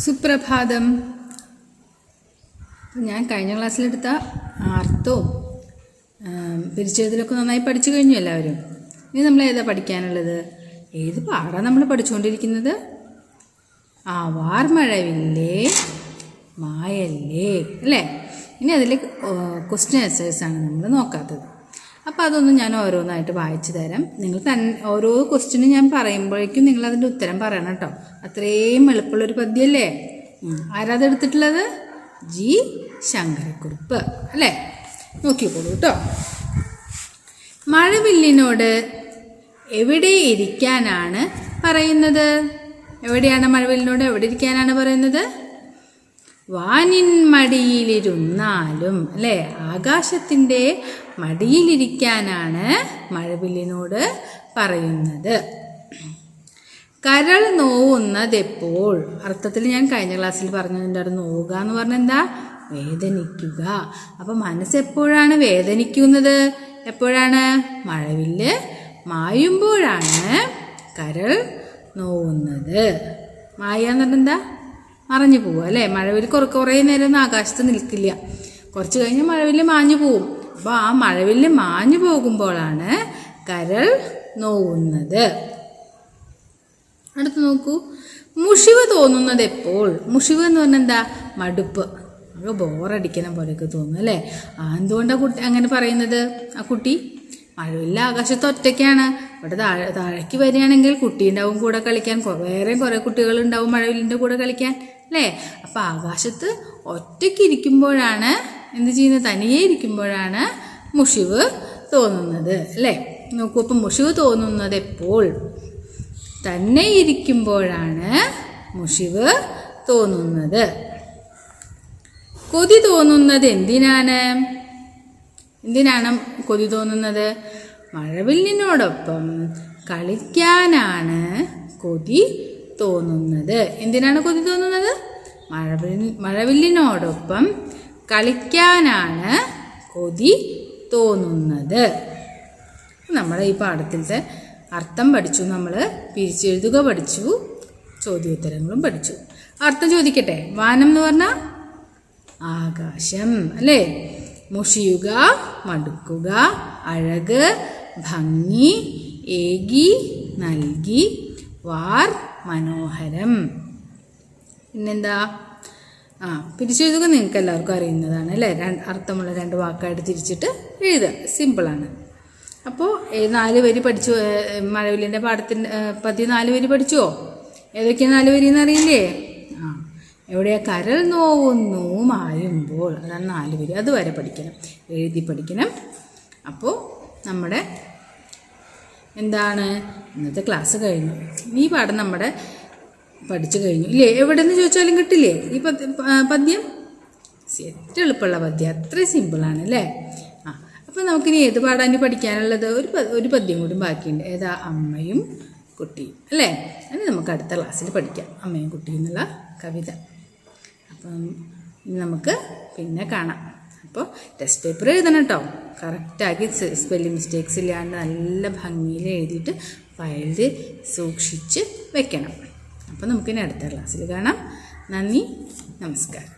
സുപ്രഭാതം. ഞാൻ കഴിഞ്ഞ ക്ലാസ്സിലെടുത്ത അർത്ഥവും പിരിച്ചെഴുതലൊക്കെ നന്നായി പഠിച്ചു കഴിഞ്ഞു എല്ലാവരും. ഇനി നമ്മൾ ഏതാ പഠിക്കാനുള്ളത്? ഏത് പാടാണ് നമ്മൾ പഠിച്ചുകൊണ്ടിരിക്കുന്നത്? വാർമഴവില്ലേ മായല്ലേ അല്ലേ? ഇനി അതിൽ ക്വസ്റ്റ്യൻ ആൻസേഴ്സാണ് നമ്മൾ നോക്കാത്തത്. അപ്പോൾ അതൊന്നും ഞാൻ ഓരോന്നായിട്ട് വായിച്ചു തരാം. നിങ്ങൾ ഓരോ ക്വസ്റ്റ്യനും ഞാൻ പറയുമ്പോഴേക്കും നിങ്ങൾ അതിൻ്റെ ഉത്തരം പറയണം കേട്ടോ. അത്രയും എളുപ്പമുള്ളൊരു പദ്യമല്ലേ? ആരാതെടുത്തിട്ടുള്ളത്? ജി ശങ്കരക്കുറുപ്പ് അല്ലേ? നോക്കിക്കോളൂ കേട്ടോ. മഴവില്ലിനോട് എവിടെ ഇരിക്കാനാണ് പറയുന്നത്? എവിടെയാണ് മഴവില്ലിനോട് എവിടെ ഇരിക്കാനാണ് പറയുന്നത്? വാനിൻ മടിയിലിരുന്നാലും അല്ലേ? ആകാശത്തിൻ്റെ മടിയിലിരിക്കാനാണ് മഴവില്ലിനോട് പറയുന്നത്. കരൾ നോവുന്നതെപ്പോൾ? അർത്ഥത്തിൽ ഞാൻ കഴിഞ്ഞ ക്ലാസ്സിൽ പറഞ്ഞതിൻ്റെ നോവുക എന്ന് പറഞ്ഞാൽ എന്താ? വേദനിക്കുക. അപ്പം മനസ്സെപ്പോഴാണ് വേദനിക്കുന്നത്? എപ്പോഴാണ്? മഴവില്ല് മായുമ്പോഴാണ് കരൾ നോവുന്നത്. മായ എന്ന് പറഞ്ഞാൽ എന്താ? മറഞ്ഞു പോവുക അല്ലേ? മഴവില്ല് കുറേ നേരം ഒന്നും ആകാശത്ത് നിൽക്കില്ല. കുറച്ച് കഴിഞ്ഞ് മഴവില്ല് മാഞ്ഞു പോവും. അപ്പോൾ ആ മഴവില്ല് മാഞ്ഞു പോകുമ്പോഴാണ് കരൾ നോവുന്നത്. അടുത്ത് നോക്കൂ. മുഷിവ് തോന്നുന്നത് എപ്പോൾ? മുഷിവ് എന്ന് പറഞ്ഞാൽ എന്താ? മടുപ്പ്. നമുക്ക് ബോറടിക്കണ പോലെയൊക്കെ തോന്നും അല്ലേ? എന്തുകൊണ്ടാണ് കുട്ടി അങ്ങനെ പറയുന്നത്? ആ കുട്ടി മഴവില്ല ആകാശത്ത് ഒറ്റയ്ക്കാണ്. ഇവിടെ താഴേക്ക് വരികയാണെങ്കിൽ കുട്ടി ഉണ്ടാവും കൂടെ കളിക്കാൻ. വേറെ കുറേ കുട്ടികളുണ്ടാവും മഴവില്ലിൻ്റെ കൂടെ കളിക്കാൻ അല്ലേ? അപ്പോൾ ആകാശത്ത് ഒറ്റയ്ക്ക് ഇരിക്കുമ്പോഴാണ് എന്ത് ചെയ്യുന്നത്? തനിയെ ഇരിക്കുമ്പോഴാണ് മുഷിവ് തോന്നുന്നത് അല്ലേ? നോക്കൂ. അപ്പം മുഷിവ് തോന്നുന്നത് എപ്പോൾ? തന്നെ ഇരിക്കുമ്പോഴാണ് മുഷിവ് തോന്നുന്നത്. കൊതി തോന്നുന്നത് എന്തിനാണ്? എന്തിനാണ് കൊതി തോന്നുന്നത്? മഴവില്ലിനോടൊപ്പം കളിക്കാനാണ് കൊതി തോന്നുന്നത്. എന്തിനാണ് കൊതി തോന്നുന്നത്? മഴവില്ലിനോടൊപ്പം കളിക്കാനാണ് കൊതി തോന്നുന്നത്. നമ്മുടെ ഈ പാഠത്തിലത്തെ അർത്ഥം പഠിച്ചു, നമ്മൾ പിരിച്ചെഴുതുക പഠിച്ചു, ചോദ്യോത്തരങ്ങളും പഠിച്ചു. അർത്ഥം ചോദിക്കട്ടെ. വാനം എന്ന് പറഞ്ഞാൽ ആകാശം അല്ലേ? മുഷിയുക മടുക്കുക, അഴക് ഭംഗി, ഏകി നൽകി, വാർ മനോഹരം. പിന്നെന്താ? പിരിച്ചെഴുതുക നിങ്ങൾക്ക് എല്ലാവർക്കും അറിയുന്നതാണ് അല്ലേ? അർത്ഥമുള്ള രണ്ട് വാക്കായിട്ട് തിരിച്ചിട്ട് എഴുതുക. സിമ്പിളാണ്. അപ്പോൾ 4 വരി പഠിച്ചു. മഴവില്ലിൻ്റെ പാഠത്തിൻ്റെ പദ്യം 4 വരി പഠിച്ചുവോ? ഏതൊക്കെയാണ് 4 വരി എന്നറിയില്ലേ? എവിടെയാ? കരൾ നോവുന്നു മായുമ്പോൾ. അതാണ് 4 വരി. അതുവരെ പഠിക്കണം, എഴുതി പഠിക്കണം. അപ്പോൾ നമ്മുടെ എന്താണ് ഇന്നത്തെ ക്ലാസ് കഴിഞ്ഞു. ഈ പാഠം നമ്മുടെ പഠിച്ചു കഴിഞ്ഞു ഇല്ലേ? എവിടെ നിന്ന് ചോദിച്ചാലും കിട്ടില്ലേ ഈ പദ്യം? ഏറ്റവും എളുപ്പമുള്ള പദ്യം, അത്രയും സിമ്പിളാണ് അല്ലേ? അപ്പോൾ നമുക്കിനി ഏത് പാടാണ് പഠിക്കാനുള്ളത്? ഒരു പദ്യം കൂടി ബാക്കിയുണ്ട്. ഏതാ? അമ്മയും കുട്ടിയും അല്ലേ? അത് നമുക്ക് അടുത്ത ക്ലാസ്സിൽ പഠിക്കാം, അമ്മയും കുട്ടിയും എന്നുള്ള കവിത. അപ്പം ഇനി നമുക്ക് പിന്നെ കാണാം. അപ്പോൾ ടെക്സ്റ്റ് പേപ്പർ എഴുതണം കേട്ടോ. കറക്റ്റാക്കി സ്പെല്ലിംഗ് മിസ്റ്റേക്സ് ഇല്ലാണ്ട് നല്ല ഭംഗിയിൽ എഴുതിയിട്ട് ഫയലിൽ സൂക്ഷിച്ച് വെക്കണം. അപ്പോൾ നമുക്കിനി അടുത്ത ക്ലാസ്സിൽ കാണാം. നന്ദി, നമസ്കാരം.